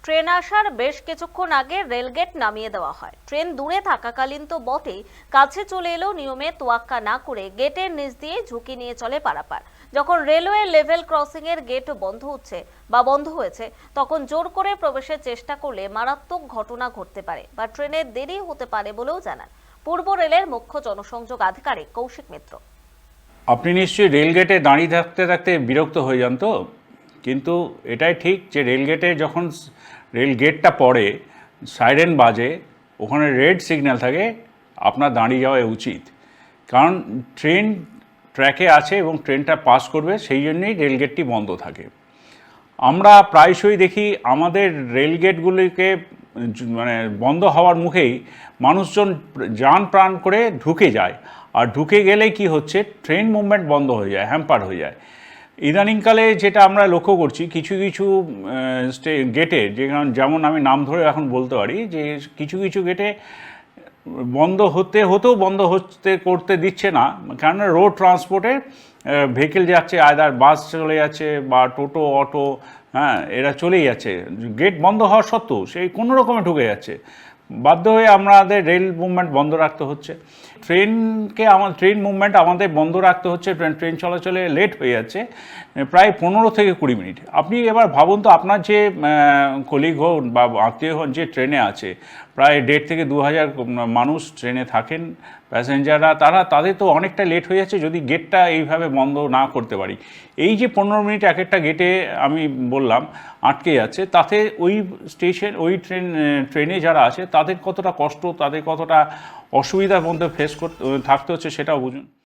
Train আসার বেশ কিছুক্ষণ আগে রেলগেট নামিয়ে দেওয়া হয়। ট্রেন দূরে থাকাকালীন তো বটেই, কাছে চলে এলেও নিয়মে তোয়াক্কা না করে গেটের নিচ দিয়ে ঝুঁকি নিয়ে চলে পারাপার। যখন রেলওয়ে লেভেল ক্রসিং এর গেট বন্ধ হয়েছে, তখন জোর করে প্রবেশের চেষ্টা করলে মারাত্মক ঘটনা ঘটতে পারে বা ট্রেনের দেরি হতে পারে বলেও জানান পূর্ব রেলের মুখ্য জনসংযোগ আধিকারিক কৌশিক মিত্র। আপনি নিশ্চয়ই রেলগেটে দাঁড়িয়ে থাকতে থাকতে বিরক্ত হয়ে যান তো, কিন্তু এটাই ঠিক যে রেলগেটে যখন রেলগেটটা পড়ে, সাইরেন বাজে, ওখানে রেড সিগন্যাল থাকে, আপনার দাঁড়িয়ে যাওয়া উচিত। কারণ ট্রেন ট্র্যাকে আছে এবং ট্রেনটা পাস করবে, সেই জন্যই রেলগেটটি বন্ধ থাকে। আমরা প্রায়শই দেখি আমাদের রেলগেটগুলিকে মানে বন্ধ হওয়ার মুখেই মানুষজন যান প্রাণ করে ঢুকে যায়, আর ঢুকে গেলেই কি হচ্ছে, ট্রেন মুভমেন্ট বন্ধ হয়ে যায়, হ্যাম্পার হয়ে যায়। ইদানিংকালে যেটা আমরা লক্ষ্য করছি, কিছু কিছু গেটে, যেমন আমি নাম ধরে এখন বলতে পারি যে কিছু কিছু গেটে বন্ধ করতে দিচ্ছে না, কেননা রোড ট্রান্সপোর্টে ভেহিকেল যাচ্ছে, আয়দার বাস চলে যাচ্ছে বা টোটো অটো, এরা চলেই যাচ্ছে, গেট বন্ধ হওয়া সত্ত্বেও সেই কোনো রকমে ঢুকে যাচ্ছে। বাধ্য হয়ে আমাদের রেল মুভমেন্ট বন্ধ রাখতে হচ্ছে, ট্রেন মুভমেন্ট আমাদের বন্ধ রাখতে হচ্ছে। ট্রেন চলাচলে লেট হয়ে যাচ্ছে প্রায় 15 থেকে 20 মিনিট। আপনি এবার ভাবুন তো, আপনার যে কলিগ হন বা আত্মীয় হন যে ট্রেনে আছে, প্রায় 1,500 থেকে 2,000 মানুষ ট্রেনে থাকেন, প্যাসেঞ্জাররা, তাদের তো অনেকটা লেট হয়ে যাচ্ছে যদি গেটটা এইভাবে বন্ধ না করতে পারি। এই যে 15 মিনিট এক একটা গেটে আমি বললাম আটকে যাচ্ছে, তাতে ওই ট্রেনে যারা আছে তাদের কতটা কষ্ট, তাদের কতটা অসুবিধার মধ্যে থাকতে হচ্ছে সেটাও বুঝুন।